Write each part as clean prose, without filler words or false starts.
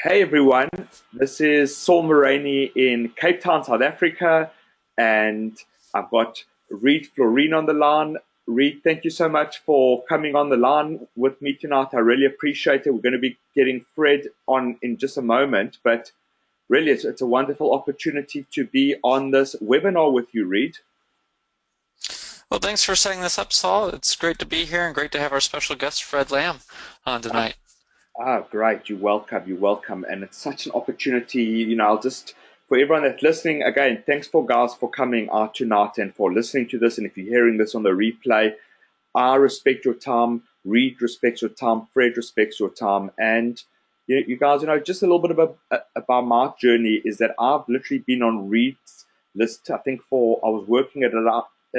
Hey everyone, this is Saul Moraney in Cape Town, South Africa, and I've got Reed Florine on the line. Reed, thank you so much for coming on the line with me tonight. I really appreciate it. We're going to be getting Fred on in just a moment, but really it's a wonderful opportunity to be on this webinar with you, Reed. Well, thanks for setting this up, Saul. It's great to be here and great to have our special guest, Fred Lamb, on tonight. Great. You're welcome. You're welcome. And it's such an opportunity. I'll just, for everyone that's listening, again, thanks for guys for coming out tonight and for listening to this. And if you're hearing this on the replay, I respect your time. Reed respects your time. Fred respects your time. And you guys, just a little bit about my journey is that I've literally been on Reed's list, I think, I was working it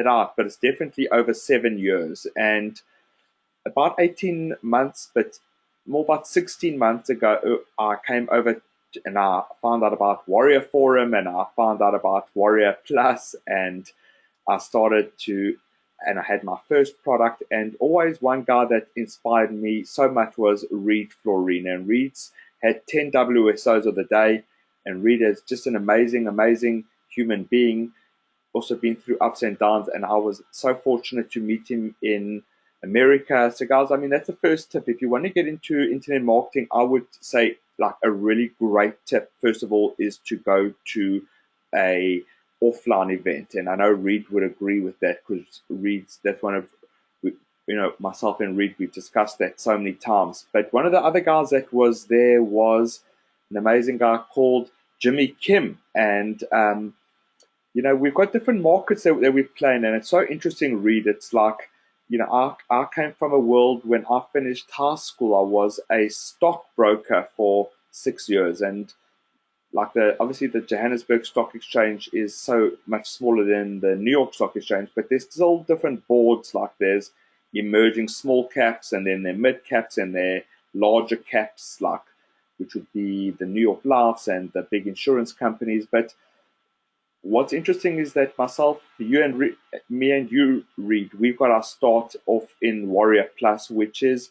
out, but it's definitely over 7 years. And about 18 months, but more about 16 months ago, I came over and I found out about Warrior Forum and I found out about Warrior Plus and I started to, and I had my first product. And always one guy that inspired me so much was Reed Florine. And Reed's had 10 WSOs of the day. And Reed is just an amazing, amazing human being, also been through ups and downs, and I was so fortunate to meet him in America. So, guys, I mean, that's the first tip. If you want to get into internet marketing, I would say like a really great tip, first of all, is to go to a offline event. And I know Reed would agree with that because Reed's that's one of myself and Reed, we've discussed that so many times. But one of the other guys that was there was an amazing guy called Jimmy Kim, and we've got different markets that we play in, and it's so interesting, Reed. It's like, I came from a world when I finished high school, I was a stockbroker for 6 years. And like obviously the Johannesburg Stock Exchange is so much smaller than the New York Stock Exchange, but there's still different boards. Like there's emerging small caps, and then there mid caps, and there larger caps, like which would be the New York Lifes and the big insurance companies. But what's interesting is that me and you, Reed, we've got our start off in Warrior Plus, which is,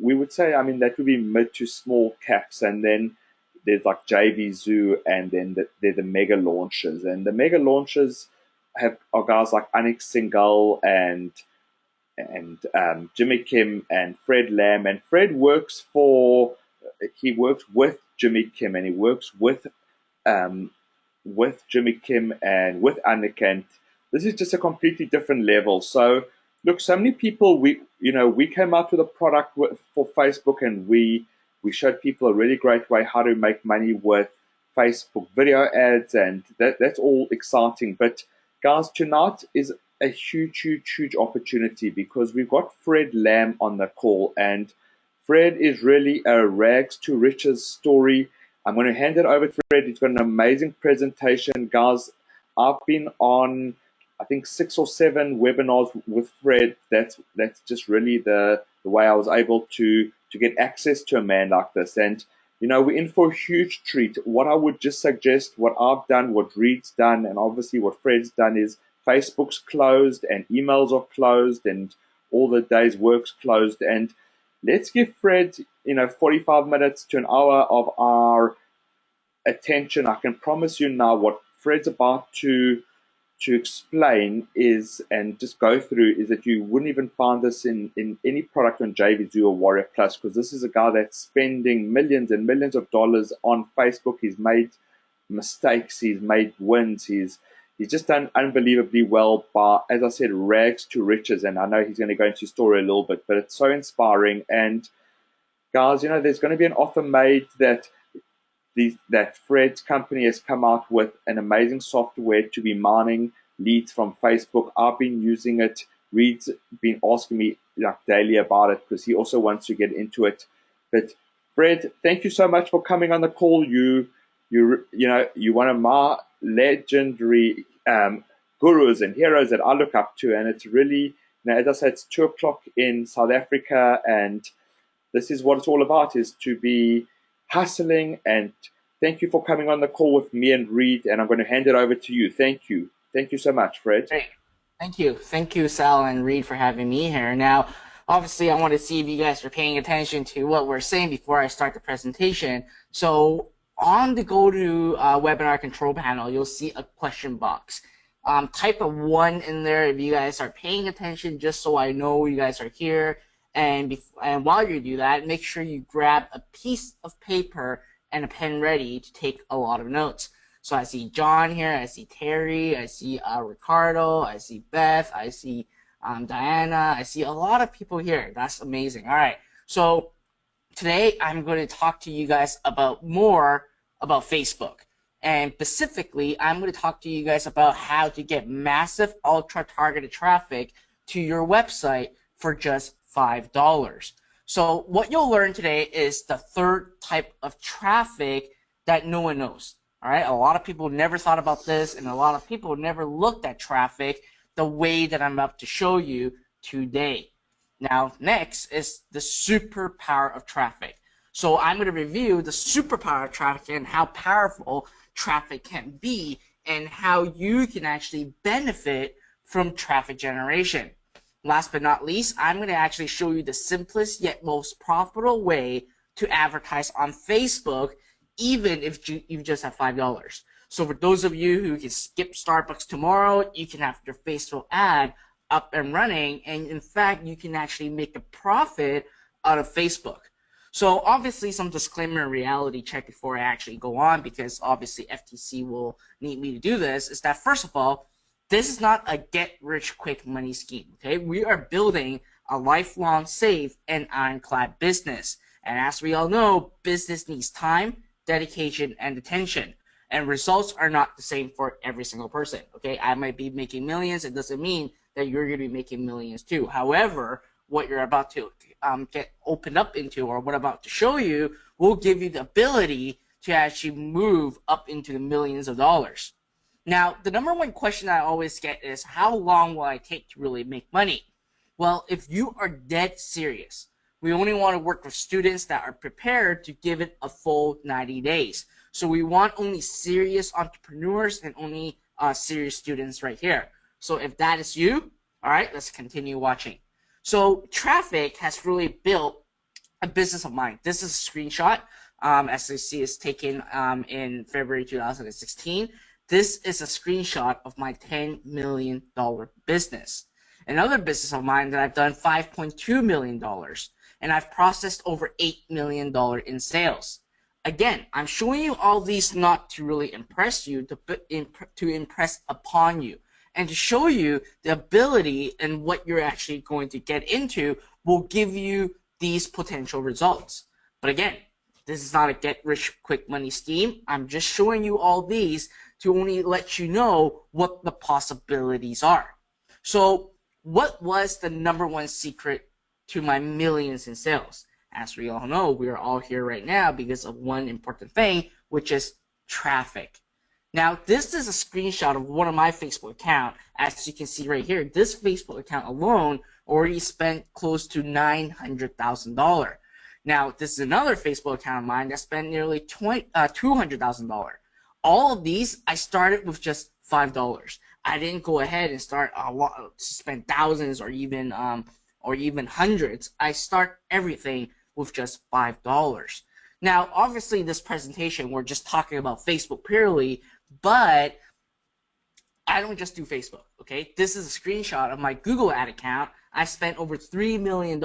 we would say, I mean, that would be mid to small caps, and then there's like JV Zoo, and then they're the mega launches, and the mega launches are guys like Anik Singhal and Jimmy Kim and Fred Lamb, and he works with Jimmy Kim, and he works um, with Jimmy Kim and with Anikant. This is just a completely different level. So, look, so many people, we came out with a product for Facebook, and we showed people a really great way how to make money with Facebook video ads, and that's all exciting. But guys, tonight is a huge, huge, huge opportunity because we've got Fred Lamb on the call, and Fred is really a rags to riches story. I'm going to hand it over to Fred. He's got an amazing presentation. Guys, I've been on, I think, 6 or 7 webinars with Fred. That's just really the way I was able to get access to a man like this. And, we're in for a huge treat. What I would just suggest, what I've done, what Reed's done, and obviously what Fred's done is Facebook's closed and emails are closed and all the day's work's closed. And let's give Fred, 45 minutes to an hour of our attention. I can promise you now what Fred's about to explain is, and just go through, is that you wouldn't even find this in any product on JVZoo or Warrior Plus, because this is a guy that's spending millions and millions of dollars on Facebook. He's made mistakes, he's made wins, he's just done unbelievably well by, as I said, rags to riches. And I know he's going to go into his story a little bit, but it's so inspiring. And guys, there's going to be an offer made that Fred's company has come out with an amazing software to be mining leads from Facebook. I've been using it. Reed's been asking me like daily about it because he also wants to get into it. But Fred, thank you so much for coming on the call. You're one of my legendary gurus and heroes that I look up to, and it's really, as I said, it's 2 o'clock in South Africa, and this is what it's all about, is to be hustling. And thank you for coming on the call with me and Reed, and I'm going to hand it over to you. Thank you so much, Fred. Great. Thank you. Thank you, Sal and Reed, for having me here. Now, obviously I want to see if you guys are paying attention to what we're saying before I start the presentation. So on the go to webinar control panel, you'll see a question box. Type a 1 in there if you guys are paying attention, just so I know you guys are here. And while you do that, make sure you grab a piece of paper and a pen ready to take a lot of notes. So I see John here, I see Terry, I see Ricardo, I see Beth, I see Diana, I see a lot of people here. That's amazing. All right, so today I'm going to talk to you guys more about Facebook. And specifically, I'm going to talk to you guys about how to get massive ultra-targeted traffic to your website for just $5. So what you'll learn today is the third type of traffic that no one knows. All right, a lot of people never thought about this, and a lot of people never looked at traffic the way that I'm about to show you today. Now, next is the superpower of traffic. So I'm going to review the superpower of traffic and how powerful traffic can be and how you can actually benefit from traffic generation. Last but not least, I'm going to actually show you the simplest yet most profitable way to advertise on Facebook, even if you just have $5. So for those of you who can skip Starbucks tomorrow, you can have your Facebook ad up and running, and in fact, you can actually make a profit out of Facebook. So obviously, some disclaimer and reality check before I actually go on, because obviously FTC will need me to do this, is that first of all, this is not a get-rich-quick money scheme, okay? We are building a lifelong, safe, and ironclad business. And as we all know, business needs time, dedication, and attention. And results are not the same for every single person, okay? I might be making millions. It doesn't mean that you're going to be making millions too. However, what you're about to get opened up into, or what I'm about to show you, will give you the ability to actually move up into the millions of dollars. Now, the number one question I always get is, how long will I take to really make money? Well, if you are dead serious, we only want to work with students that are prepared to give it a full 90 days. So we want only serious entrepreneurs and only serious students right here. So if that is you, all right, let's continue watching. So Traffic has really built a business of mine. This is a screenshot, as you see, is taken in February 2016. This is a screenshot of my $10 million business. Another business of mine that I've done $5.2 million, and I've processed over $8 million in sales. Again, I'm showing you all these not to really impress you, to impress upon you, and to show you the ability and what you're actually going to get into will give you these potential results. But again, this is not a get-rich-quick money scheme. I'm just showing you all these to only let you know what the possibilities are. So what was the number one secret to my millions in sales? As we all know, we are all here right now because of one important thing, which is traffic. Now, this is a screenshot of one of my Facebook accounts. As you can see right here, this Facebook account alone already spent close to $900,000. Now, this is another Facebook account of mine that spent nearly $200,000. All of these, I started with just $5. I didn't go ahead and start spend thousands or even hundreds. I start everything with just $5. Now, obviously, this presentation, we're just talking about Facebook purely, but I don't just do Facebook, okay? This is a screenshot of my Google ad account. I spent over $3 million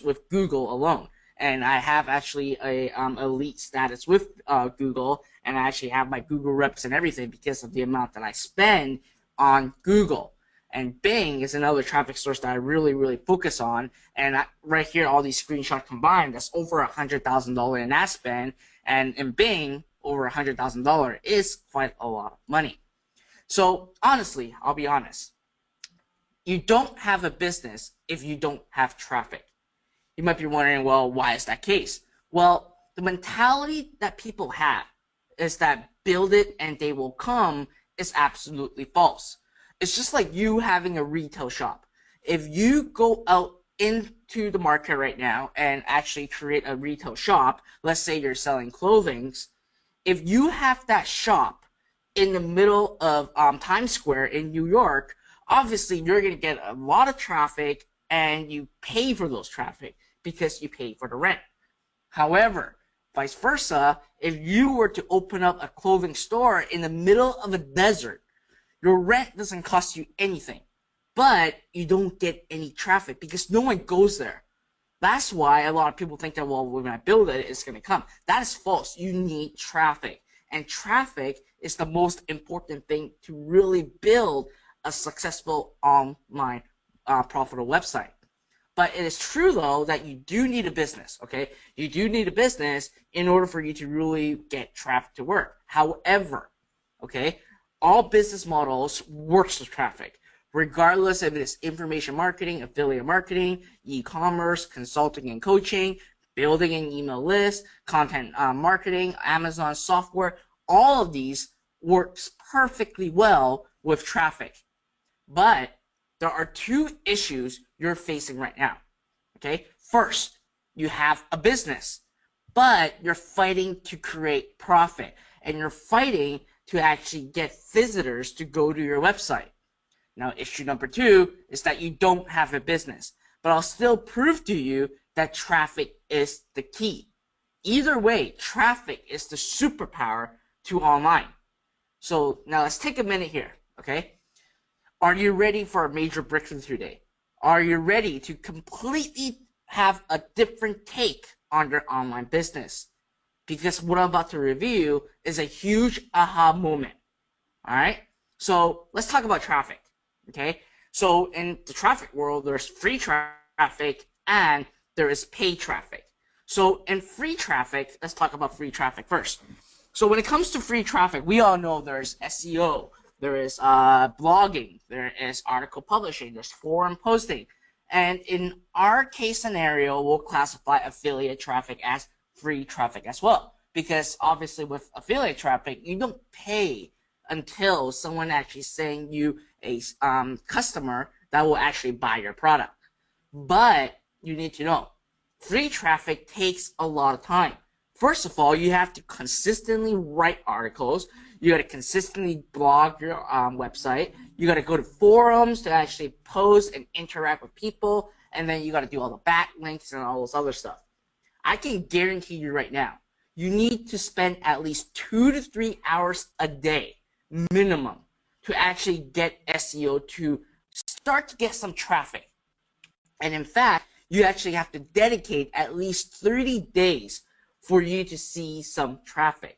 with Google alone. And I have actually a elite status with Google, and I actually have my Google reps and everything because of the amount that I spend on Google. And Bing is another traffic source that I really, really focus on. And right here, all these screenshots combined, that's over $100,000 in ad spend. And in Bing, over $100,000 is quite a lot of money. So honestly, I'll be honest. You don't have a business if you don't have traffic. You might be wondering, well, why is that case? Well, the mentality that people have is that build it and they will come is absolutely false. It's just like you having a retail shop. If you go out into the market right now and actually create a retail shop, let's say you're selling clothing, if you have that shop in the middle of Times Square in New York, obviously you're going to get a lot of traffic and you pay for those traffic because you pay for the rent. However, vice versa, if you were to open up a clothing store in the middle of a desert, your rent doesn't cost you anything, but you don't get any traffic because no one goes there. That's why a lot of people think that, well, when I build it, it's going to come. That is false. You need traffic. And traffic is the most important thing to really build a successful online profitable website. But it is true, though, that you do need a business, okay? You do need a business in order for you to really get traffic to work. However, okay, all business models works with traffic, regardless if it is information marketing, affiliate marketing, e-commerce, consulting and coaching, building an email list, content marketing, Amazon software. All of these works perfectly well with traffic. But there are two issues you're facing right now, okay? First, you have a business, but you're fighting to create profit, and you're fighting to actually get visitors to go to your website. Now, issue number two is that you don't have a business, but I'll still prove to you that traffic is the key. Either way, traffic is the superpower to online. So now let's take a minute here, okay? Are you ready for a major breakthrough today? Are you ready to completely have a different take on your online business? Because what I'm about to review is a huge aha moment. All right? So let's talk about traffic. Okay? So in the traffic world, there's free traffic and there is paid traffic. So in free traffic, let's talk about free traffic first. So when it comes to free traffic, we all know there's SEO, there is blogging, there is article publishing, there's forum posting. And in our case scenario, we'll classify affiliate traffic as free traffic as well. Because obviously with affiliate traffic, you don't pay until someone actually sends you a customer that will actually buy your product. But you need to know, free traffic takes a lot of time. First of all, you have to consistently write articles. You got to consistently blog your website. You got to go to forums to actually post and interact with people. And then you got to do all the backlinks and all this other stuff. I can guarantee you right now, you need to spend at least 2 to 3 hours a day, minimum, to actually get SEO to start to get some traffic. And in fact, you actually have to dedicate at least 30 days for you to see some traffic.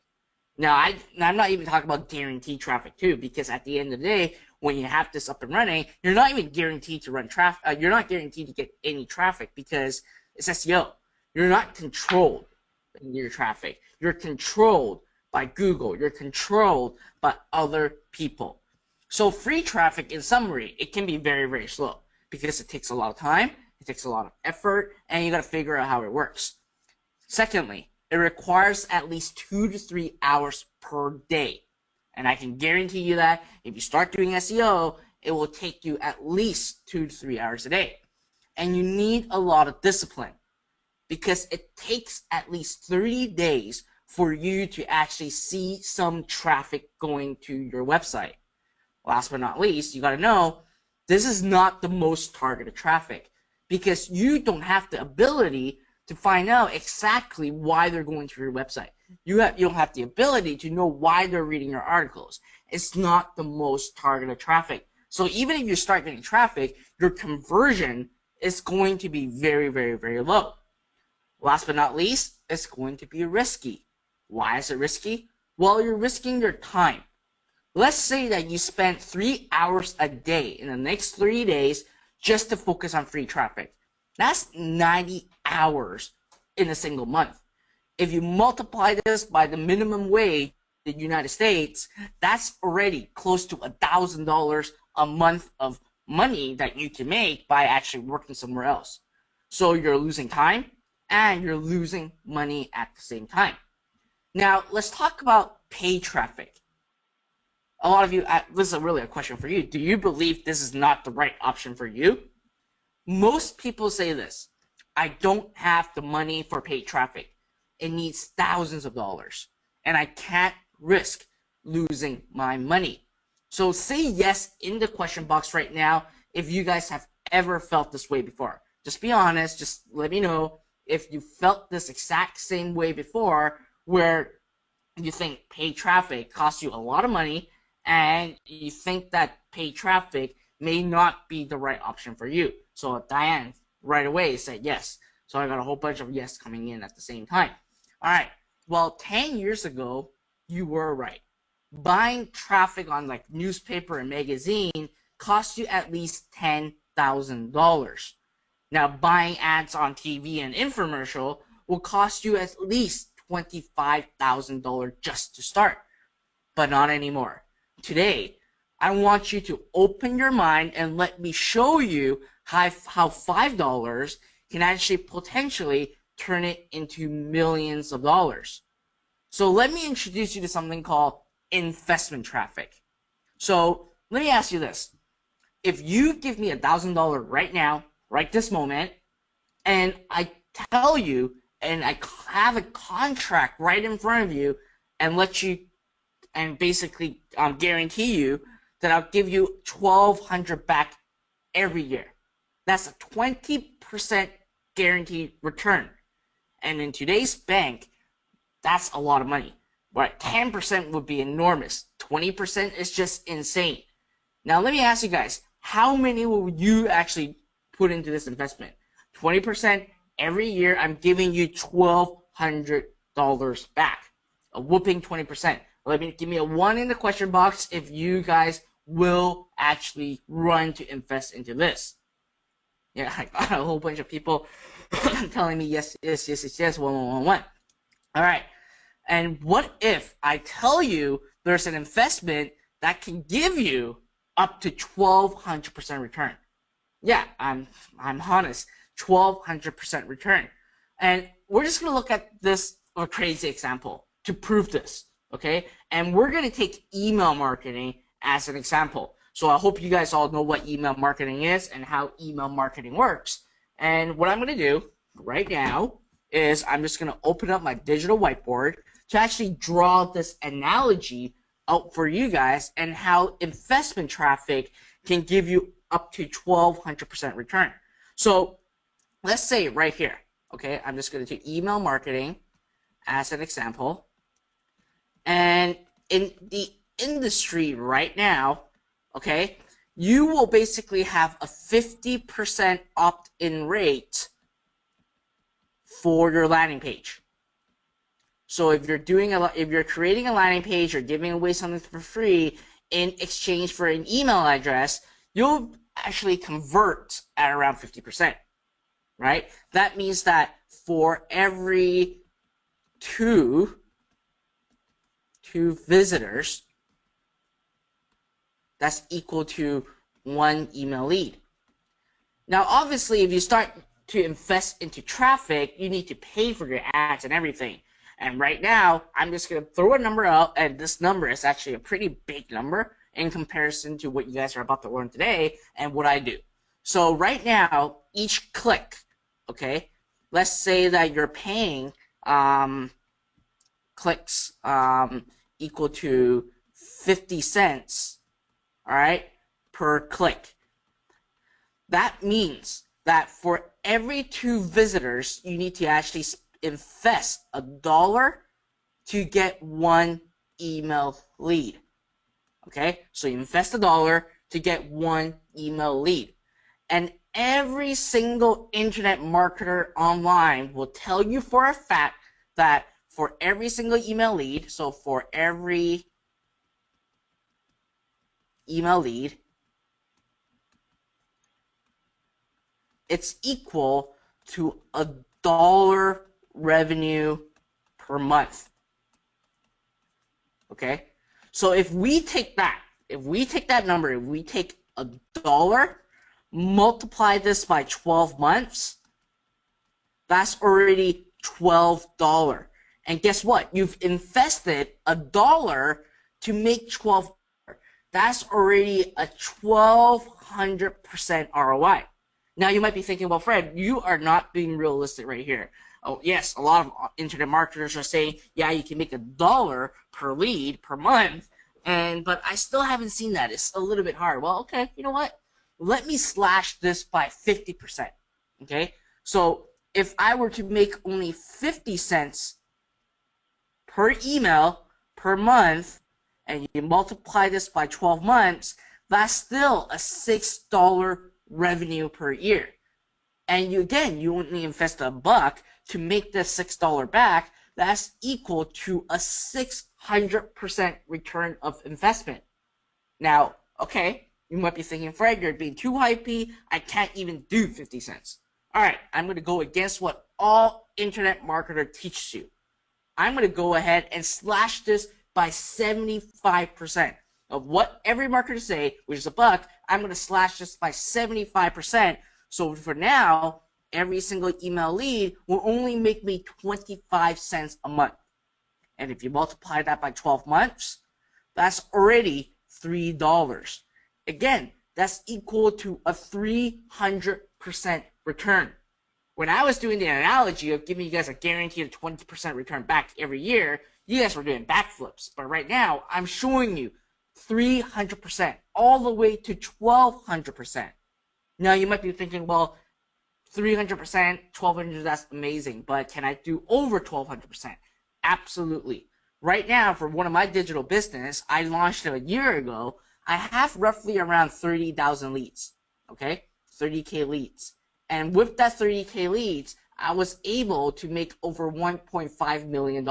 Now, I'm not even talking about guaranteed traffic too, because at the end of the day, when you have this up and running, you're not even guaranteed to run traffic. You're not guaranteed to get any traffic because it's SEO. You're not controlled in your traffic. You're controlled by Google. You're controlled by other people. So free traffic, in summary, it can be very, very slow because it takes a lot of time, it takes a lot of effort, and you got to figure out how it works. Secondly, it requires at least 2 to 3 hours per day. And I can guarantee you that if you start doing SEO, it will take you at least 2 to 3 hours a day. And you need a lot of discipline because it takes at least 30 days for you to actually see some traffic going to your website. Last but not least, you got to know this is not the most targeted traffic because you don't have the ability to find out exactly why they're going to your website. You don't have the ability to know why they're reading your articles. It's not the most targeted traffic. So even if you start getting traffic, your conversion is going to be very, very, very low. Last but not least, it's going to be risky. Why is it risky? Well, you're risking your time. Let's say that you spend 3 hours a day in the next 3 days just to focus on free traffic. That's 90 hours in a single month. If you multiply this by the minimum wage in the United States, that's already close to $1,000 a month of money that you can make by actually working somewhere else. So you're losing time and you're losing money at the same time. Now, let's talk about paid traffic. A lot of you, this is really a question for you. Do you believe this is not the right option for you? Most people say this: I don't have the money for paid traffic. It needs thousands of dollars, and I can't risk losing my money. So say yes in the question box right now if you guys have ever felt this way before? Just be honest. Just let me know if you felt this exact same way before, where you think paid traffic costs you a lot of money and you think that paid traffic may not be the right option for you. So Diane right away said yes. So I got a whole bunch of yes coming in at the same time. All right. Well, 10 years ago, you were right. Buying traffic on like newspaper and magazine costs you at least $10,000. Now, buying ads on TV and infomercial will cost you at least $25,000 just to start. But not anymore. Today, I want you to open your mind and let me show you how $5 can actually potentially turn it into millions of dollars. So let me introduce you to something called investment traffic. So let me ask you this. If you give me $1,000 right now, right this moment, and I tell you, and I have a contract right in front of you, and let you, and basically guarantee you that I'll give you $1,200 back every year. That's a 20% guaranteed return. And in today's bank, that's a lot of money. Right? 10% would be enormous. 20% is just insane. Now let me ask you guys, how many will you actually put into this investment? 20% every year, I'm giving you $1,200 back. A whooping 20%. Give me a 1 in the question box if you guys will actually run to invest into this. Yeah, I got a whole bunch of people telling me yes, 1. All right. And what if I tell you there's an investment that can give you up to 1,200% return? Yeah, I'm honest. 1,200% return. And we're just going to look at this a crazy example to prove this, okay? And we're going to take email marketing as an example. So I hope you guys all know what email marketing is and how email marketing works. And what I'm going to do right now is I'm just going to open up my digital whiteboard to actually draw this analogy out for you guys and how investment traffic can give you up to 1,200% return. So let's say right here, okay, I'm just going to take email marketing as an example. And in the industry right now, okay, you will basically have a 50% opt-in rate for your landing page. So if you're creating a landing page or giving away something for free in exchange for an email address, you'll actually convert at around 50%, right? That means that for every two visitors, that's equal to 1 email lead. Now, obviously, if you start to invest into traffic, you need to pay for your ads and everything. And right now, I'm just going to throw a number out, and this number is actually a pretty big number in comparison to what you guys are about to learn today and what I do. So right now, each click, okay, let's say that you're paying clicks equal to 50 cents, all right, per click. That means that for every 2 visitors, you need to actually invest $1 to get 1 email lead. Okay, so you invest $1 to get 1 email lead. And every single internet marketer online will tell you for a fact that for every single email lead, so for every email lead, it's equal to $1 revenue per month. Okay, so if we take that number, if we take $1, multiply this by 12 months, that's already $12. And guess what? You've invested $1 to make $12. That's already a 1,200% ROI. Now you might be thinking, well, Fred, you are not being realistic right here. Oh, yes, a lot of internet marketers are saying, yeah, you can make $1 per lead per month, but I still haven't seen that. It's a little bit hard. Well, okay, you know what? let me slash this by 50%. Okay, so if I were to make only 50 cents per email per month, and you multiply this by 12 months, that's still a $6 revenue per year. And you only invest $1 to make this $6 back. That's equal to a 600% return of investment. Now, okay, you might be thinking, Fred, you're being too hypey. I can't even do 50 cents. All right, I'm going to go against what all internet marketer teaches you. I'm going to go ahead and slash this by 75% of what every marketer say, which is $1. I'm going to slash this by 75%. So for now, every single email lead will only make me 25 cents a month. And if you multiply that by 12 months, that's already $3. Again, that's equal to a 300% return. When I was doing the analogy of giving you guys a guaranteed 20% return back every year, you guys were doing backflips. But right now, I'm showing you 300% all the way to 1,200%. Now, you might be thinking, well, 300%, 1,200, that's amazing. But can I do over 1,200%? Absolutely. Right now, for one of my digital business, I launched it a year ago. I have roughly around 30,000 leads. Okay? 30K leads. And with that 30K leads, I was able to make over $1.5 million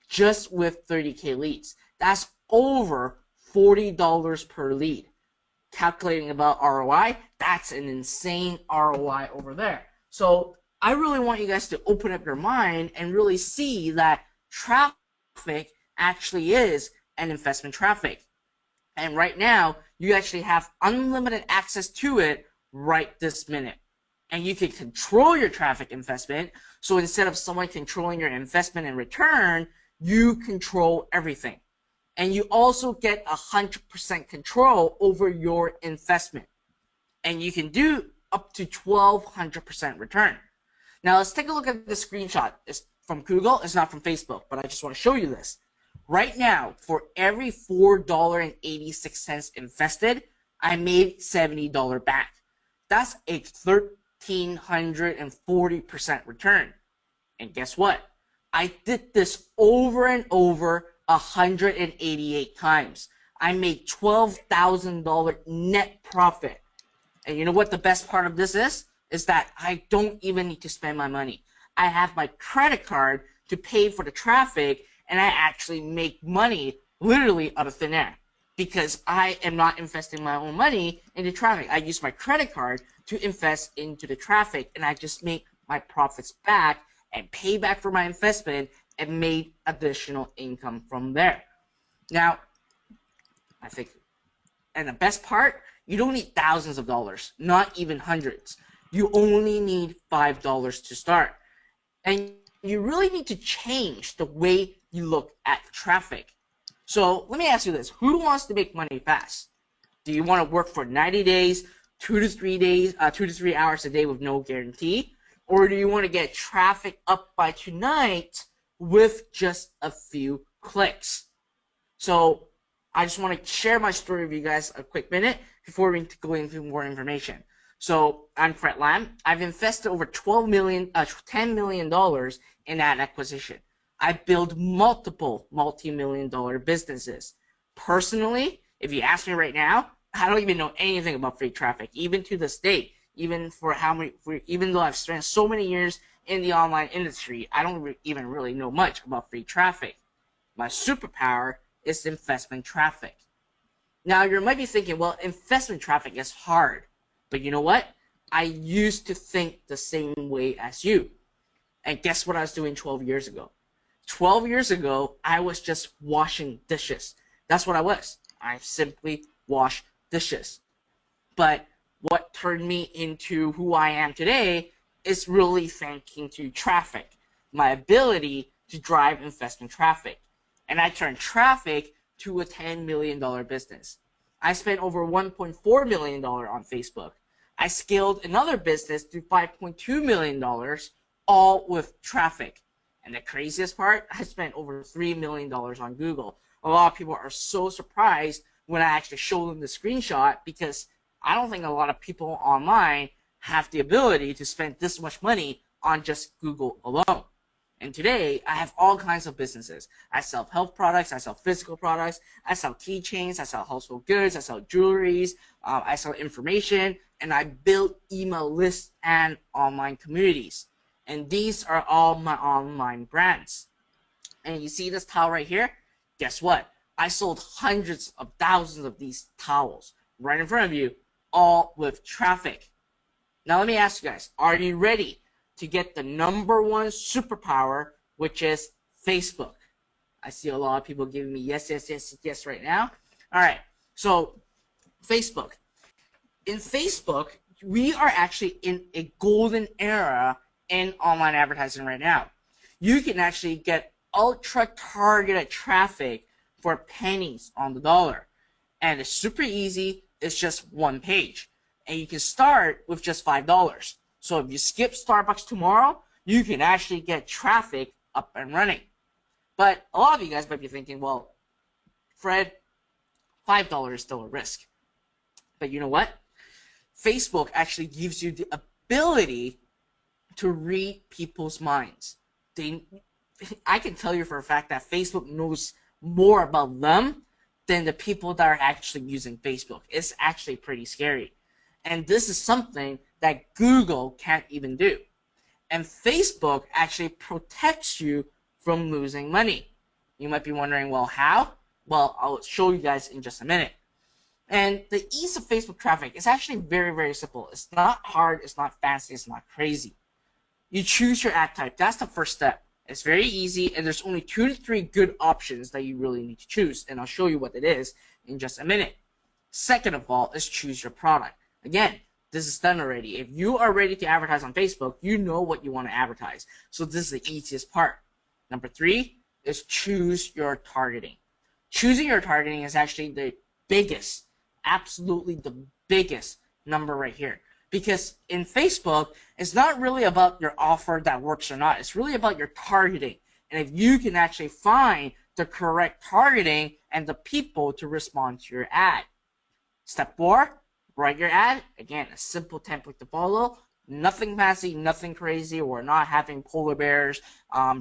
just with 30K leads. That's over $40 per lead. Calculating about ROI, that's an insane ROI over there. So I really want you guys to open up your mind and really see that traffic actually is an investment traffic. And right now, you actually have unlimited access to it right this minute. And you can control your traffic investment. So instead of someone controlling your investment and return, you control everything. And you also get 100% control over your investment. And you can do up to 1,200% return. Now let's take a look at the screenshot. It's from Google, it's not from Facebook, but I just want to show you this. Right now, for every $4.86 invested, I made $70 back. That's a 1,340% return. And guess what? I did this over and over 188 times. I made $12,000 net profit. And you know what the best part of this is? Is that I don't even need to spend my money. I have my credit card to pay for the traffic, and I actually make money literally out of thin air because I am not investing my own money into traffic. I use my credit card to invest into the traffic, and I just make my profits back and pay back for my investment and made additional income from there. Now, I think, and the best part, you don't need thousands of dollars, not even hundreds. You only need $5 to start. And you really need to change the way you look at traffic. So let me ask you this. Who wants to make money fast? Do you want to work for 90 days, 2 to 3 hours a day with no guarantee? Or do you want to get traffic up by tonight with just a few clicks? So I just want to share my story with you guys a quick minute before we go into more information. So I'm Fred Lam. I've invested over $10 million in ad acquisition. I built multiple multi-million-dollar businesses. Personally, if you ask me right now, I don't even know anything about free traffic, even to this day. Even though I've spent so many years in the online industry, I don't even really know much about free traffic. My superpower is investment traffic. Now, you might be thinking, well, investment traffic is hard. But you know what? I used to think the same way as you. And guess what I was doing 12 years ago? 12 years ago, I was just washing dishes. That's what I was. I simply wash dishes. But what turned me into who I am today is really thanking to traffic, my ability to drive investment traffic. And I turned traffic to a $10 million business. I spent over $1.4 million on Facebook. I scaled another business to $5.2 million, all with traffic. And the craziest part, I spent over $3 million on Google. A lot of people are so surprised when I actually show them the screenshot because I don't think a lot of people online have the ability to spend this much money on just Google alone. And today, I have all kinds of businesses. I sell health products, I sell physical products, I sell keychains, I sell household goods, I sell jewelries, I sell information, and I build email lists and online communities. And these are all my online brands. And you see this towel right here? Guess what? I sold hundreds of thousands of these towels right in front of you, all with traffic. Now let me ask you guys, are you ready to get the #1 superpower, which is Facebook? I see a lot of people giving me yes, yes, yes, yes right now. All right, so Facebook. In Facebook, we are actually in a golden era in online advertising right now. You can actually get ultra-targeted traffic for pennies on the dollar. And it's super easy. It's just one page. And you can start with just $5. So if you skip Starbucks tomorrow, you can actually get traffic up and running. But a lot of you guys might be thinking, well, Fred, $5 is still a risk. But you know what? Facebook actually gives you the ability to read people's minds. I can tell you for a fact that Facebook knows more about them than the people that are actually using Facebook. It's actually pretty scary. And this is something that Google can't even do. And Facebook actually protects you from losing money. You might be wondering, well, how? Well, I'll show you guys in just a minute. And the ease of Facebook traffic is actually very, very simple. It's not hard, it's not fancy, it's not crazy. You choose your ad type. That's the first step. It's very easy, and there's only 2 to 3 good options that you really need to choose, and I'll show you what it is in just a minute. Second of all is choose your product. Again, this is done already. If you are ready to advertise on Facebook, you know what you want to advertise. So this is the easiest part. Number 3 is choose your targeting. Choosing your targeting is actually the biggest, absolutely the biggest number right here. Because in Facebook, it's not really about your offer that works or not. It's really about your targeting. And if you can actually find the correct targeting and the people to respond to your ad. Step 4, write your ad. Again, a simple template to follow. Nothing fancy, nothing crazy. We're not having polar bears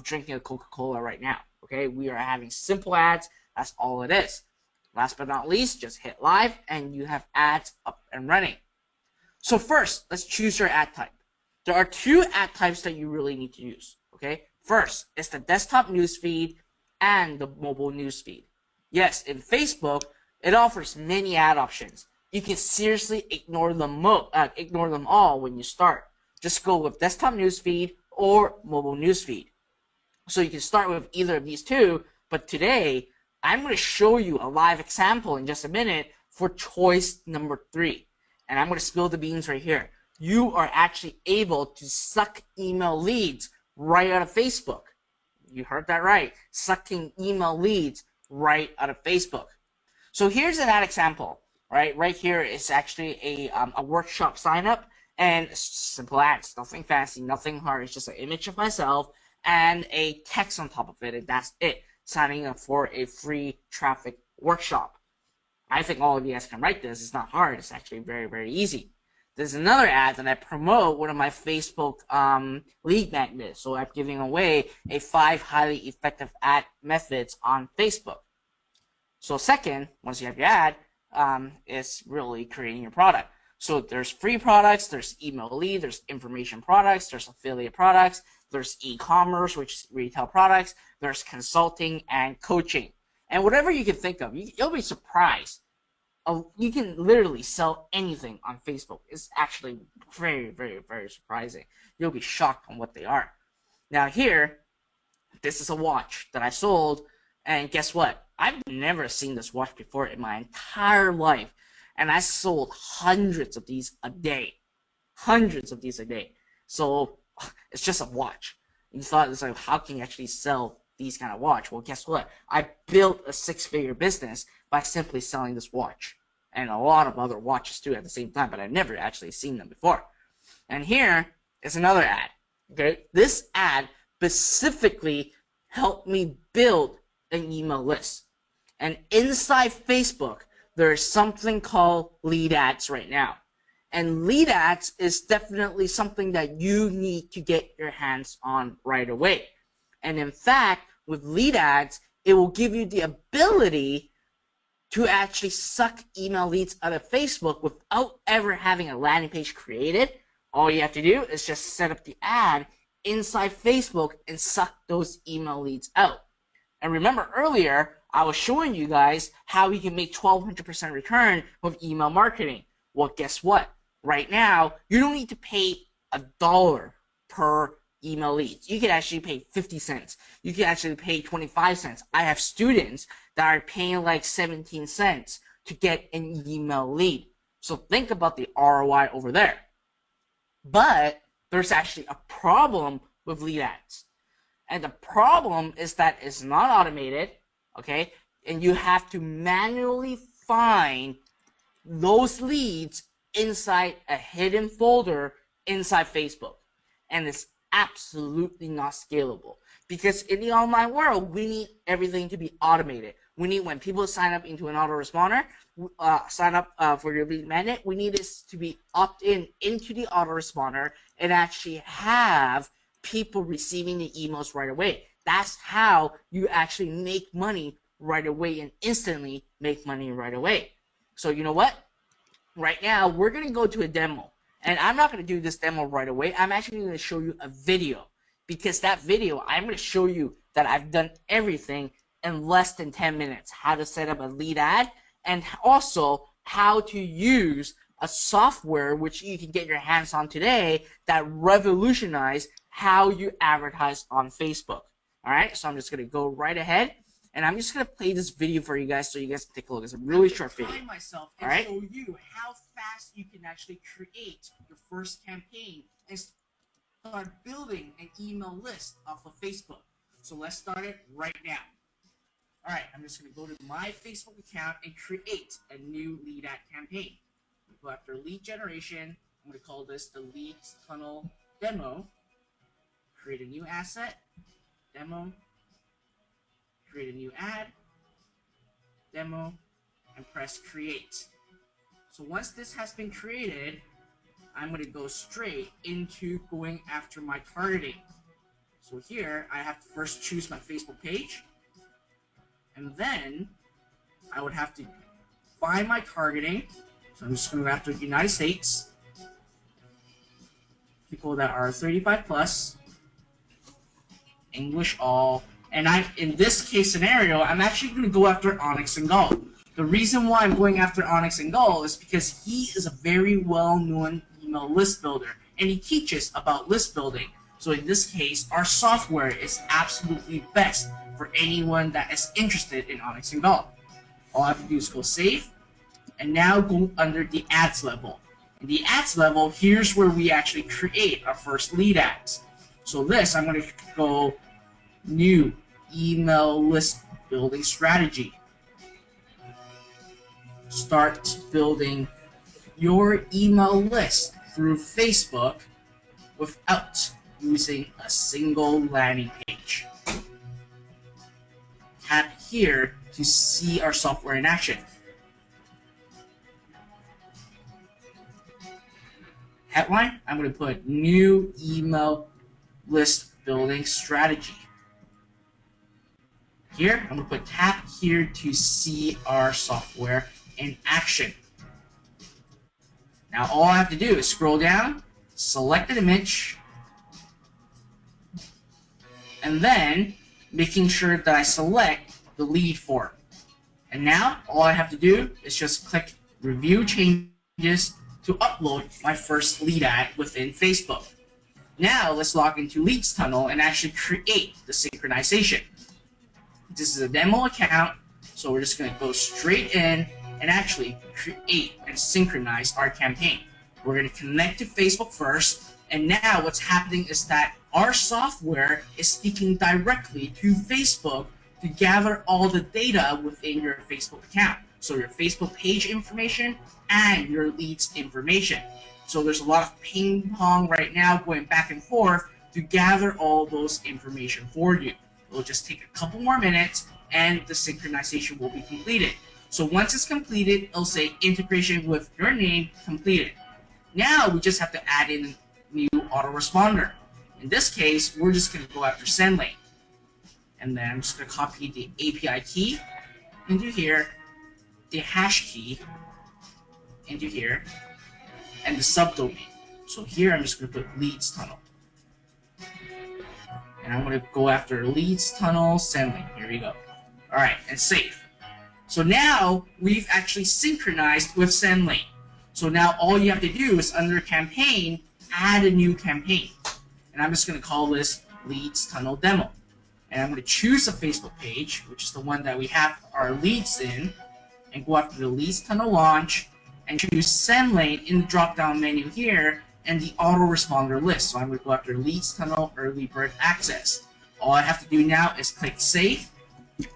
drinking a Coca-Cola right now. Okay, we are having simple ads. That's all it is. Last but not least, just hit live and you have ads up and running. So first, let's choose your ad type. There are 2 ad types that you really need to use. Okay, first is the desktop newsfeed and the mobile newsfeed. Yes, in Facebook, it offers many ad options. You can seriously ignore them all when you start. Just go with desktop newsfeed or mobile newsfeed. So you can start with either of these 2, but today I'm going to show you a live example in just a minute for choice number 3. And I'm going to spill the beans right here. You are actually able to suck email leads right out of Facebook. You heard that right. Sucking email leads right out of Facebook. So here's an ad example. Right here is actually a workshop sign up, and simple ads, nothing fancy, nothing hard. It's just an image of myself and a text on top of it, and that's it. Signing up for a free traffic workshop. I think all of you guys can write this. It's not hard. It's actually very, very easy. There's another ad that I promote one of my Facebook lead magnets. So I'm giving away a 5 highly effective ad methods on Facebook. So second, once you have your ad, is really creating your product. So there's free products, there's email lead, there's information products, there's affiliate products, there's e-commerce, which is retail products, there's consulting and coaching. And whatever you can think of, you'll be surprised. You can literally sell anything on Facebook. It's actually very, very, very surprising. You'll be shocked on what they are. Now here, this is a watch that I sold, and guess what? I've never seen this watch before in my entire life, and I sold hundreds of these a day. Hundreds of these a day. So it's just a watch. You thought it's like, how can you actually sell these kind of watch? Well, guess what? I built a 6-figure business by simply selling this watch, and a lot of other watches too at the same time, but I've never actually seen them before. And here is another ad. Okay, this ad specifically helped me build an email list. And inside Facebook, there's something called lead ads right now. And lead ads is definitely something that you need to get your hands on right away. And in fact, with lead ads, it will give you the ability to actually suck email leads out of Facebook without ever having a landing page created. All you have to do is just set up the ad inside Facebook and suck those email leads out. And remember earlier, I was showing you guys how you can make 1,200% return with email marketing. Well, guess what? Right now, you don't need to pay $1 per email leads. You can actually pay 50 cents. You can actually pay 25 cents. I have students that are paying like 17 cents to get an email lead. So think about the ROI over there. But there's actually a problem with lead ads. And the problem is that it's not automated, okay? And you have to manually find those leads inside a hidden folder inside Facebook. And it's absolutely not scalable. Because in the online world, we need everything to be automated. We need, when people sign up into an autoresponder, sign up for your lead magnet, we need this to be opt-in into the autoresponder and actually have people receiving the emails right away. That's how you actually make money right away and instantly make money right away. So you know what? Right now, we're going to go to a demo. And I'm not going to do this demo right away. I'm actually going to show you a video. Because that video, I'm going to show you that I've done everything in less than 10 minutes. How to set up a lead ad, and also how to use a software which you can get your hands on today that revolutionized how you advertise on Facebook. Alright, so I'm just going to go right ahead. And I'm just going to play this video for you guys so you guys can take a look. It's a really short video. I'm going to myself and show you how fast you can actually create your first campaign and start building an email list off of Facebook. So let's start it right now. Alright, I'm just going to go to my Facebook account and create a new lead ad campaign. Go after lead generation. I'm going to call this the leads tunnel demo. Create a new asset. Demo. Create a new ad, demo, and press create. So once this has been created, I'm going to go straight into going after my targeting. So here, I have to first choose my Facebook page, and then I would have to find my targeting. So I'm just going to go after the United States, people that are 35 plus, English all. And in this case scenario, I'm actually going to go after Onyx and Gall. The reason why I'm going after Onyx and Gall is because he is a very well-known email list builder, and he teaches about list building. So in this case, our software is absolutely best for anyone that is interested in Onyx and Gall. All I have to do is go save, and now go under the ads level. In the ads level, here's where we actually create our first lead ads. So this, I'm going to go new email list building strategy. Start building your email list through Facebook without using a single landing page. Tap here to see our software in action. Headline, I'm going to put new email list building strategy. Here, I'm going to put tap here to see our software in action. Now all I have to do is scroll down, select an image, and then making sure that I select the lead form. And now all I have to do is just click review changes to upload my first lead ad within Facebook. Now let's log into Leads Tunnel and actually create the synchronization. This is a demo account, so we're just going to go straight in and actually create and synchronize our campaign. We're going to connect to Facebook first, and now what's happening is that our software is speaking directly to Facebook to gather all the data within your Facebook account. So your Facebook page information and your leads information. So there's a lot of ping pong right now going back and forth to gather all those information for you. It'll just take a couple more minutes and the synchronization will be completed. So once it's completed, it'll say integration with your name completed. Now we just have to add in a new autoresponder. In this case, we're just going to go after SendLane. And then I'm just going to copy the API key into here, the hash key into here, and the subdomain. So here I'm just going to put leads tunnel. And I'm going to go after leads tunnel SendLane. Here we go. Alright, and save. So now we've actually synchronized with SendLane. So now all you have to do is under campaign, add a new campaign. And I'm just going to call this leads tunnel demo. And I'm going to choose a Facebook page, which is the one that we have our leads in, and go after the leads tunnel launch, and choose SendLane in the drop-down menu here, and the autoresponder list. So I'm going to go after leads tunnel early bird access. All I have to do now is click save,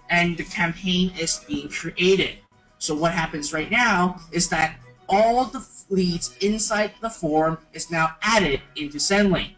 and the campaign is being created. So what happens right now is that all the leads inside the form is now added into SendLane.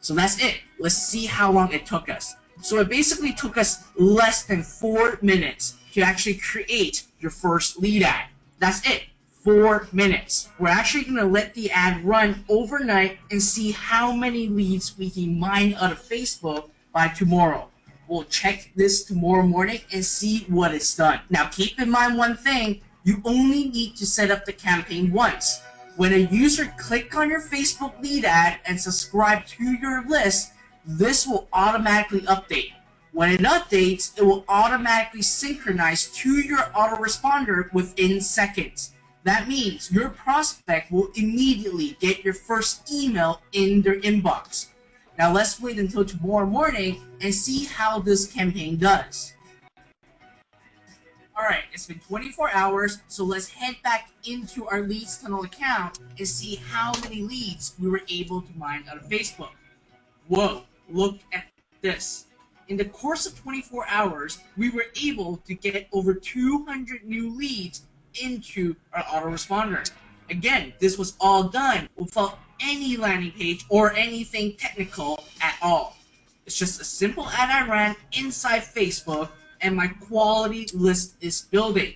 So that's it. Let's see how long it took us. So it basically took us less than 4 minutes to actually create your first lead ad. That's it. 4 minutes. We're actually going to let the ad run overnight and see how many leads we can mine out of Facebook by tomorrow. We'll check this tomorrow morning and see what it's done. Now keep in mind one thing, you only need to set up the campaign once. When a user clicks on your Facebook lead ad and subscribe to your list, this will automatically update. When it updates, it will automatically synchronize to your autoresponder within seconds. That means your prospect will immediately get your first email in their inbox. Now let's wait until tomorrow morning and see how this campaign does. Alright, it's been 24 hours, so let's head back into our Leads Tunnel account and see how many leads we were able to mine out of Facebook. Whoa, look at this. In the course of 24 hours, we were able to get over 200 new leads into our autoresponder. Again, this was all done without any landing page or anything technical at all. It's just a simple ad I ran inside Facebook, and my quality list is building.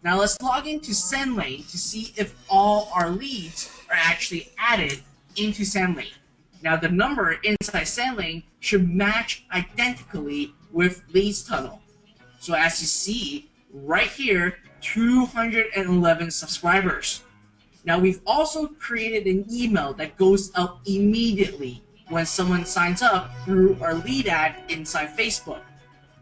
Now let's log into SendLane to see if all our leads are actually added into SendLane. Now the number inside SendLane should match identically with Leads Tunnel. So as you see right here, 211 subscribers. Now we've also created an email that goes out immediately when someone signs up through our lead ad inside Facebook.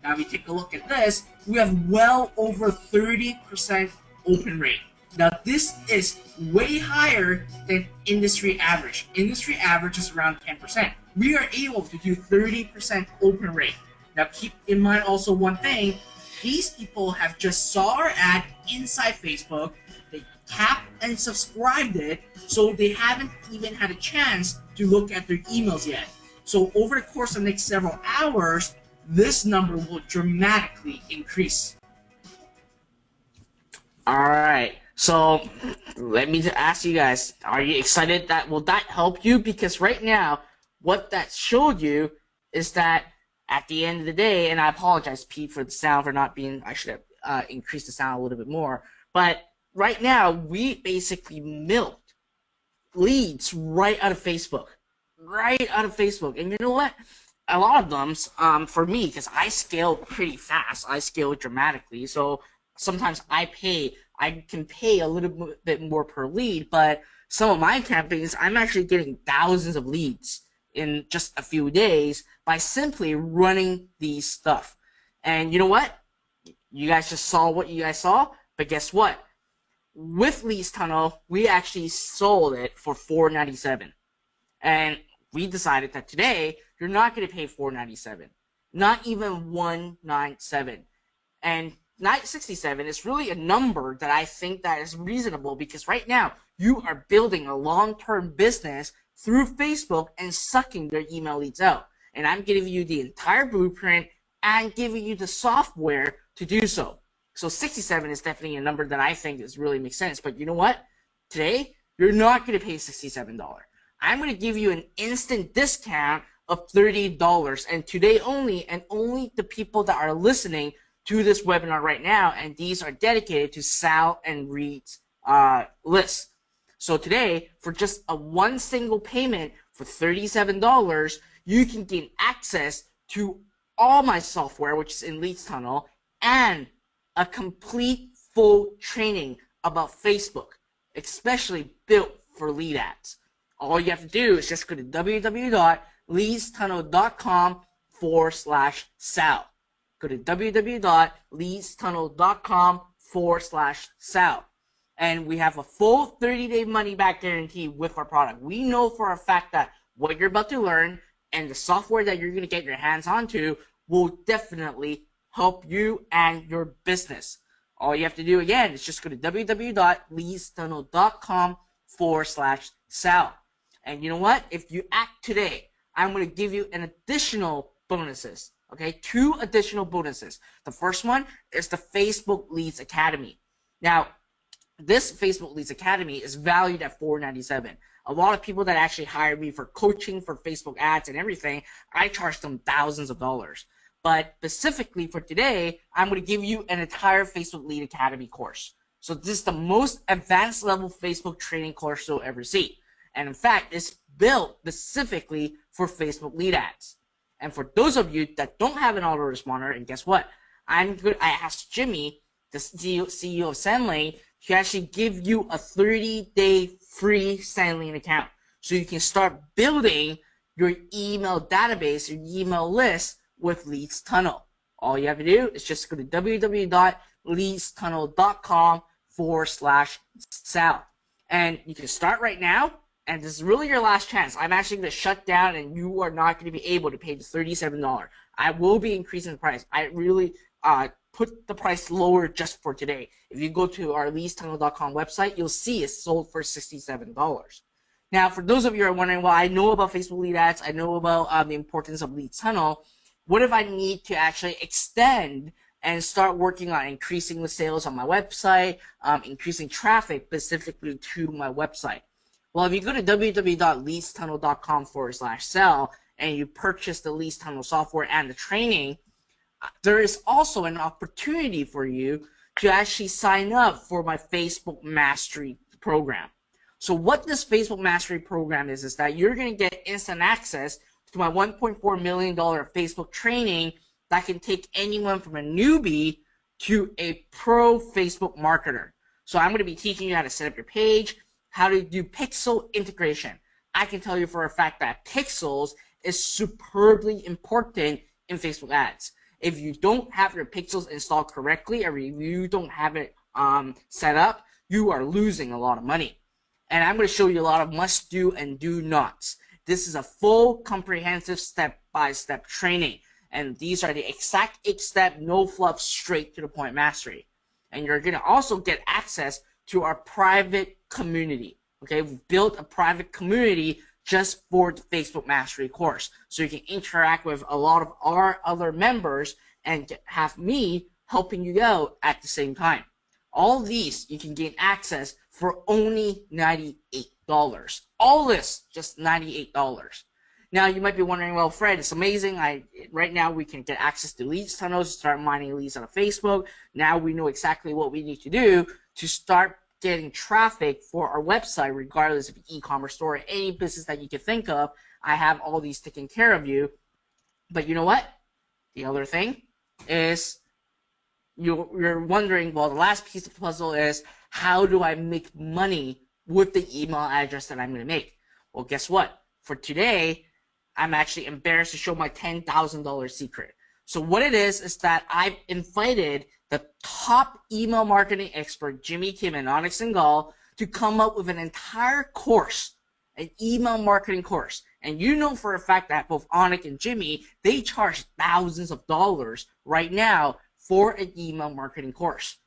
Now if we take a look at this, we have well over 30% open rate. Now this is way higher than industry average. Industry average is around 10%. We are able to do 30% open rate. Now keep in mind also one thing, these people have just saw our ad inside Facebook, they tapped and subscribed it, so they haven't even had a chance to look at their emails yet. So over the course of the next several hours, this number will dramatically increase. Alright, so let me ask you guys, are you excited? Will that help you? Because right now, what that showed you is that at the end of the day, and I apologize, Pete, for the sound, for not being, I should have increased the sound a little bit more, but right now, we basically milked leads right out of Facebook. Right out of Facebook. And you know what? A lot of them, for me, because I scale pretty fast, I scale dramatically, so sometimes I can pay a little bit more per lead, but some of my campaigns, I'm actually getting thousands of leads in just a few days by simply running these stuff. And you know what? You guys just saw what you guys saw, but guess what? With Leads Tunnel, we actually sold it for $4.97. And we decided that today, you're not going to pay $4.97. Not even $197. And $9.67 is really a number that I think that is reasonable, because right now, you are building a long-term business through Facebook and sucking their email leads out. And I'm giving you the entire blueprint and giving you the software to do so. So 67 is definitely a number that I think really makes sense. But you know what? Today, you're not going to pay $67. I'm going to give you an instant discount of $30. And today only, and only the people that are listening to this webinar right now, and these are dedicated to Sal and Reed's lists. So today, for just a one single payment for $37, you can gain access to all my software, which is in Leads Tunnel, and a complete full training about Facebook, especially built for lead ads. All you have to do is just go to www.leadstunnel.com/Sal. Go to www.leadstunnel.com/Sal. And we have a full 30-day money-back guarantee with our product. We know for a fact that what you're about to learn and the software that you're going to get your hands onto will definitely help you and your business. All you have to do, again, is just go to www.leadstunnel.com/Sal. And you know what? If you act today, I'm going to give you an additional bonuses. Okay, 2 additional bonuses. The first one is the Facebook Leads Academy. Now, this Facebook Leads Academy is valued at $497. A lot of people that actually hire me for coaching for Facebook ads and everything, I charge them thousands of dollars. But specifically for today, I'm going to give you an entire Facebook Lead Academy course. So this is the most advanced level Facebook training course you'll ever see. And in fact, it's built specifically for Facebook lead ads. And for those of you that don't have an autoresponder, and guess what? I asked Jimmy, the CEO of Sendlane, to actually give you a 30-day free Sendlane account. So you can start building your email database, your email list with Leads Tunnel. All you have to do is just go to www.leadstunnel.com/Sal. And you can start right now, and this is really your last chance. I'm actually going to shut down, and you are not going to be able to pay the $37. I will be increasing the price. I really put the price lower just for today. If you go to our leadstunnel.com website, you'll see it's sold for $67. Now, for those of you who are wondering, well, I know about Facebook lead ads, I know about the importance of Leads Tunnel. What if I need to actually extend and start working on increasing the sales on my website, increasing traffic specifically to my website? Well, if you go to www.leadstunnel.com/Sal and you purchase the Leads Tunnel software and the training, there is also an opportunity for you to actually sign up for my Facebook Mastery program. So what this Facebook Mastery program is that you're going to get instant access to my $1.4 million Facebook training that can take anyone from a newbie to a pro Facebook marketer. So I'm going to be teaching you how to set up your page, how to do pixel integration. I can tell you for a fact that pixels is superbly important in Facebook ads. If you don't have your pixels installed correctly, or if you don't have it set up, you are losing a lot of money. And I'm going to show you a lot of must do and do nots. This is a full comprehensive step-by-step training. And these are the exact 8-step, no fluff, straight to the point mastery. And you're going to also get access to our private community. Okay, we've built a private community just for the Facebook Mastery course. So you can interact with a lot of our other members and have me helping you out at the same time. All these you can gain access for only $98. All this just $98. Now you might be wondering, well, Fred, it's amazing. Right now we can get access to Leads Tunnels, start mining leads out of Facebook. Now we know exactly what we need to do to start getting traffic for our website, regardless of e-commerce store, any business that you can think of. I have all these taken care of you. But you know what? The other thing is you're wondering, well, the last piece of the puzzle is, how do I make money with the email address that I'm going to make? Well, guess what? For today, I'm actually embarrassed to show my $10,000 secret. So what it is that I've invited the top email marketing expert, Jimmy Kim and Onyx Singal, to come up with an entire course, an email marketing course. And you know for a fact that both Onyx and Jimmy, they charge thousands of dollars right now for an email marketing course.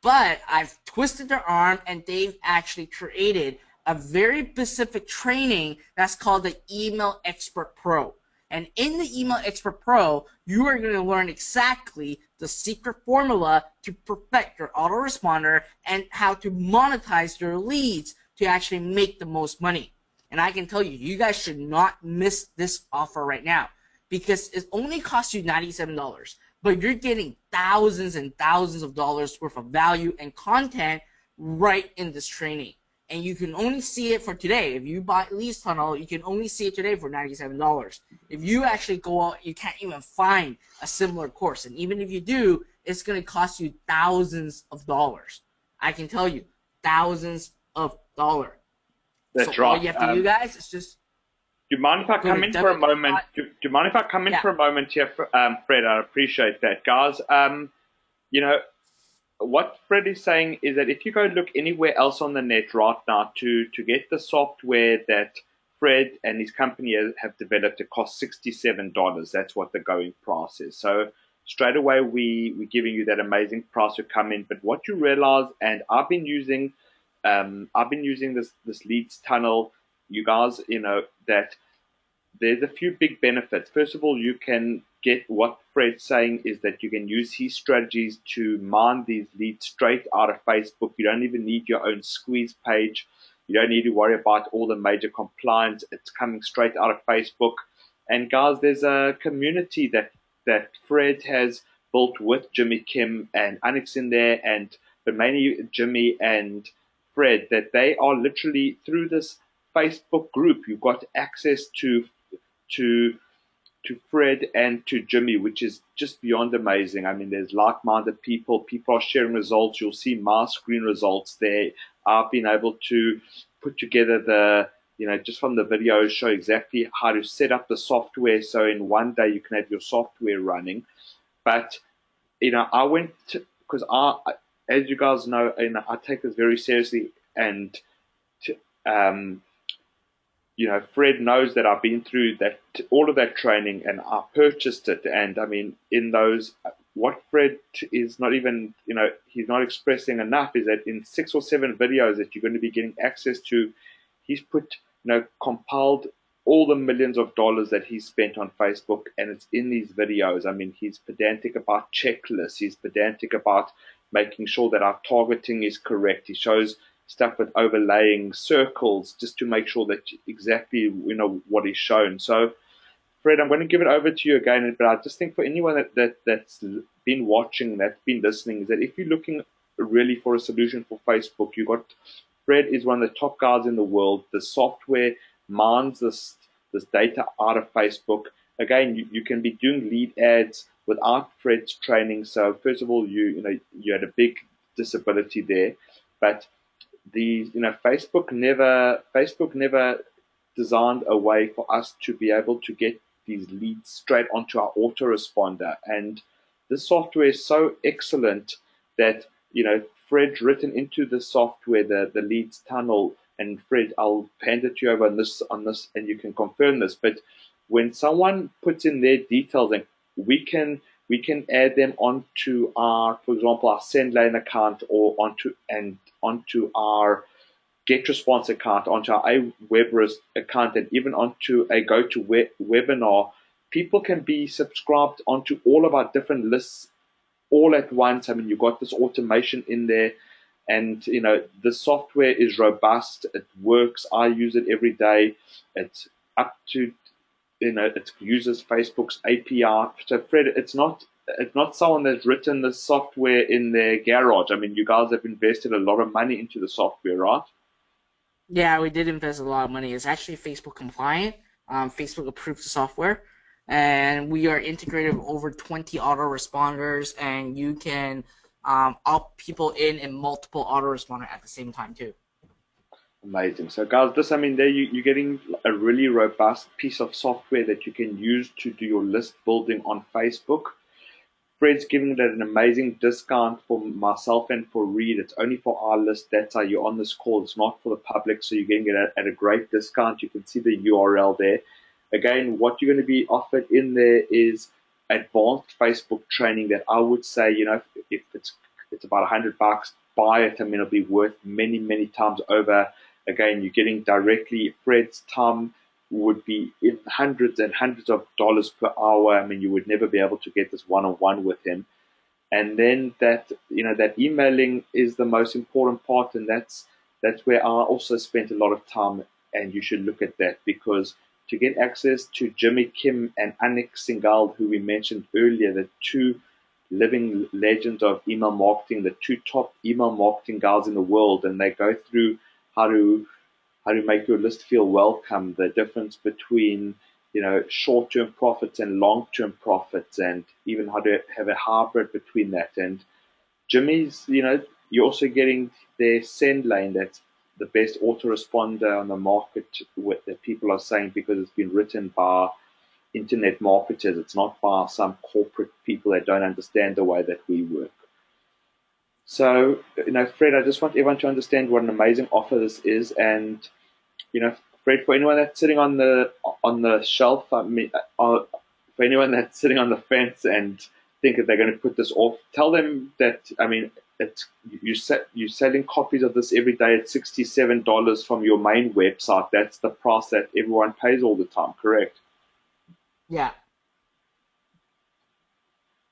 But I've twisted their arm, and they've actually created a very specific training that's called the Email Expert Pro. And in the Email Expert Pro, you are going to learn exactly the secret formula to perfect your autoresponder and how to monetize your leads to actually make the most money. And I can tell you, you guys should not miss this offer right now, because it only costs you $97. but you're getting thousands and thousands of dollars worth of value and content right in this training. And you can only see it for today. If you buy Leads Tunnel, you can only see it today for $97. If you actually go out, you can't even find a similar course. And even if you do, it's going to cost you thousands of dollars. I can tell you, thousands of dollars. That's so right. All you have to do, guys, is just... Do you mind if I come in for a moment? Do you mind if I come in for a moment here, Fred? I appreciate that, guys. You know, what Fred is saying is that if you go look anywhere else on the net right now to get the software that Fred and his company have developed, it costs $67. That's what the going price is. So straight away we're giving you that amazing price to come in. But what you realize, and I've been using this Leads Tunnel, you guys, you know, that there's a few big benefits. First of all, you can get what Fred's saying is that you can use his strategies to mine these leads straight out of Facebook. You don't even need your own squeeze page. You don't need to worry about all the major compliance. It's coming straight out of Facebook. And guys, there's a community that Fred has built with Jimmy Kim and Annex in there, but mainly Jimmy and Fred, that they are literally through this Facebook group. You've got access to Fred and to Jimmy, which is just beyond amazing. I mean, there's like-minded people. People are sharing results. You'll see my screen results there. I've been able to put together just from the videos, show exactly how to set up the software. So in one day you can have your software running. But, I went because as you guys know, I take this very seriously, and Fred knows that I've been through all of that training, and I purchased it. And I mean, in those, what Fred is not even, he's not expressing enough is that in 6 or 7 videos that you're going to be getting access to, he's compiled all the millions of dollars that he's spent on Facebook, and it's in these videos. I mean, he's pedantic about checklists. He's pedantic about making sure that our targeting is correct. He shows stuff with overlaying circles just to make sure that exactly what is shown. So, Fred, I'm going to give it over to you again, but I just think for anyone that's been watching, that's been listening, is that if you're looking really for a solution for Facebook, Fred is one of the top guys in the world. The software mines this data out of Facebook. Again, you can be doing lead ads without Fred's training. So first of all, you had a big disability there, but Facebook never designed a way for us to be able to get these leads straight onto our autoresponder. And this software is so excellent that Fred's written into the software the Leads Tunnel. And Fred, I'll hand it to you over on this, and you can confirm this. But when someone puts in their details, and we can add them onto our, for example, our SendLane account, or onto our GetResponse account, onto our Aweber account, and even onto a GoToWebinar, people can be subscribed onto all of our different lists all at once. I mean, you've got this automation in there, and the software is robust. It works. I use it every day. It's up to it uses Facebook's API. So Fred, it's not someone that's written the software in their garage. I mean, you guys have invested a lot of money into the software, right? Yeah, we did invest a lot of money. It's actually Facebook compliant. Facebook approves the software, and we are integrated with over 20 autoresponders, and you can opt people in multiple autoresponder at the same time too. Amazing. So guys, there you're getting a really robust piece of software that you can use to do your list building on Facebook. Fred's giving it an amazing discount for myself and for Reed. It's only for our list. That's how you're on this call. It's not for the public, so you're getting it at a great discount. You can see the URL there. Again, what you're going to be offered in there is advanced Facebook training that I would say, if it's about $100, buy it. I mean, it'll be worth many, many times over. Again, you're getting directly, Fred's time would be in hundreds and hundreds of dollars per hour. I mean, you would never be able to get this one-on-one with him. And then that emailing is the most important part, and that's where I also spent a lot of time, and you should look at that, because to get access to Jimmy Kim and Anik Singhal, who we mentioned earlier, the two living legends of email marketing, the two top email marketing guys in the world, and they go through how to make your list feel welcome, the difference between short-term profits and long-term profits, and even how to have a hybrid between that. And Jimmy's, you're also getting their send lane. That's the best autoresponder on the market, what that people are saying, because it's been written by internet marketers. It's not by some corporate people that don't understand the way that we work. So, Fred, I just want everyone to understand what an amazing offer this is. And, Fred, for anyone that's sitting on the shelf, for anyone that's sitting on the fence and think that they're going to put this off, tell them that, you're selling copies of this every day at $67 from your main website. That's the price that everyone pays all the time, correct? Yeah.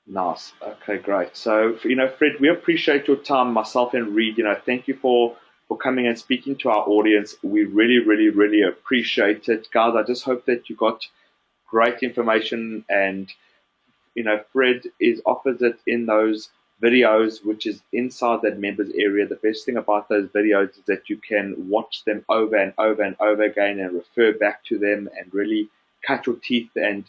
Nice. Okay, great. So, Fred, we appreciate your time, myself and Reed. Thank you for coming and speaking to our audience. We really, really, really appreciate it. Guys, I just hope that you got great information, and, Fred offers it in those videos, which is inside that members area. The best thing about those videos is that you can watch them over and over and over again and refer back to them and really cut your teeth. And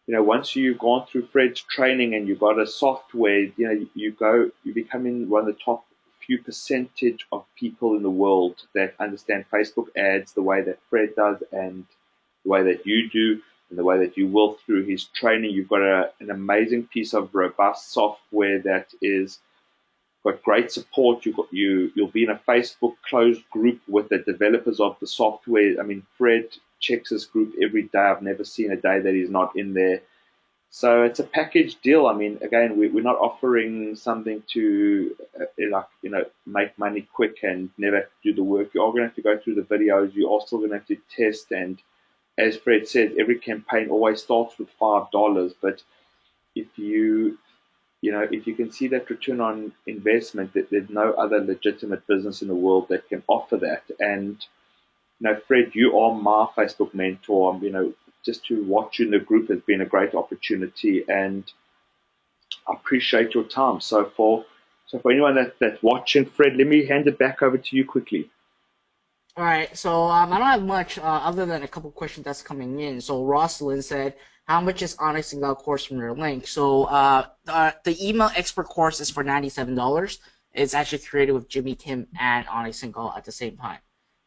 once you've gone through Fred's training and you've got a software, you're becoming one of the top few percentage of people in the world that understand Facebook ads the way that Fred does, and the way that you do, and the way that you will through his training. You've got an amazing piece of robust software that is got great support. You'll be in a Facebook closed group with the developers of the software. Fred checks his group every day. I've never seen a day that he's not in there. So it's a package deal. Again, we're not offering something to make money quick and never do the work. You are going to have to go through the videos. You are still going to have to test. And as Fred said, every campaign always starts with $5. But if you can see that return on investment, that there's no other legitimate business in the world that can offer that. And Fred, you are my Facebook mentor. Just to watch you in the group has been a great opportunity, and I appreciate your time. So for anyone that's watching, Fred, let me hand it back over to you quickly. All right, so I don't have much other than a couple questions that's coming in. So Rosalind said, how much is Onyx and Gal course from your link? So the email expert course is for $97. It's actually created with Jimmy Kim and Onyx and Gal at the same time.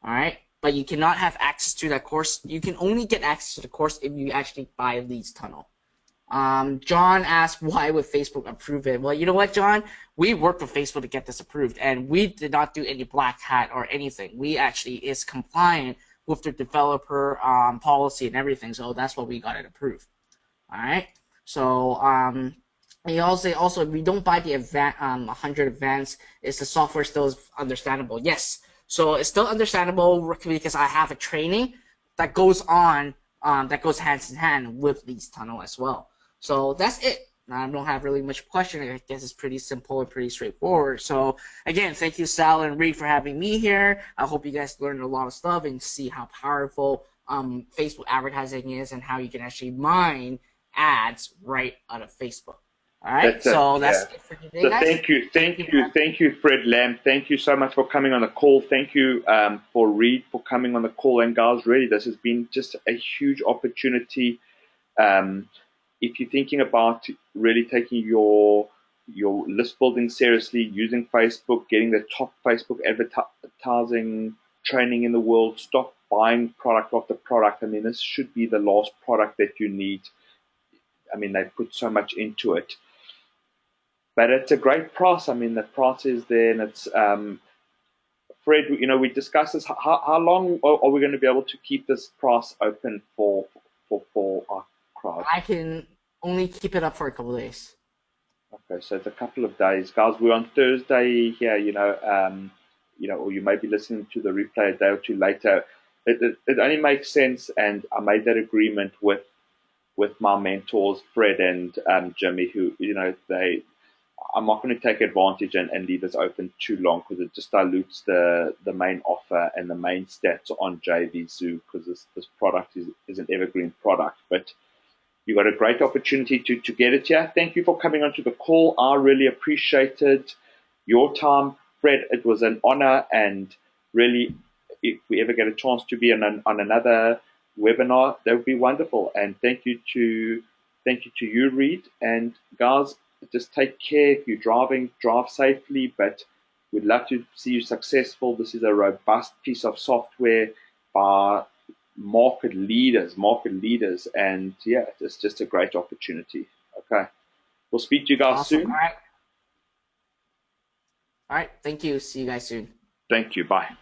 All right. But you cannot have access to that course. You can only get access to the course if you actually buy Leads Tunnel. John asked, why would Facebook approve it? Well, you know what, John? We worked with Facebook to get this approved, and we did not do any black hat or anything. We actually is compliant with the developer policy and everything, so that's why we got it approved. All right. So he also if we don't buy the 100 advanced, is the software still understandable? Yes. So it's still understandable because I have a training that goes on, that goes hand in hand with Leads Tunnel as well. So that's it. I don't have really much question. I guess it's pretty simple and pretty straightforward. So again, thank you, Sal and Reed, for having me here. I hope you guys learned a lot of stuff and see how powerful Facebook advertising is and how you can actually mine ads right out of Facebook. All right, that's it for today, so guys. Thank you, Fred Lamb. Thank you so much for coming on the call. Thank you for Reed for coming on the call. And guys, really, this has been just a huge opportunity. If you're thinking about really taking your list building seriously, using Facebook, getting the top Facebook advertising training in the world, stop buying product after product. This should be the last product that you need. They put so much into it. But it's a great price. The price is there, and it's Fred. We discussed this. How long are we going to be able to keep this price open for our crowd? I can only keep it up for a couple of days. Okay, so it's a couple of days, guys. We're on Thursday here. Or you may be listening to the replay a day or two later. It only makes sense, and I made that agreement with my mentors, Fred and Jimmy, who I'm not going to take advantage and leave this open too long, because it just dilutes the main offer and the main stats on JVZoo, because this product is an evergreen product. But You got a great opportunity to get it here. Thank you for coming onto the call. I really appreciated your time, Fred. It was an honor, and really, if we ever get a chance to be on another webinar, that would be wonderful. And thank you to you, Reed. And guys, just take care. If you're driving, drive safely. But we'd love to see you successful. This is a robust piece of software by market leaders, and yeah, it's just a great opportunity. Okay, we'll speak to you guys Awesome. soon. All right. Thank you. See you guys soon. Thank you. Bye.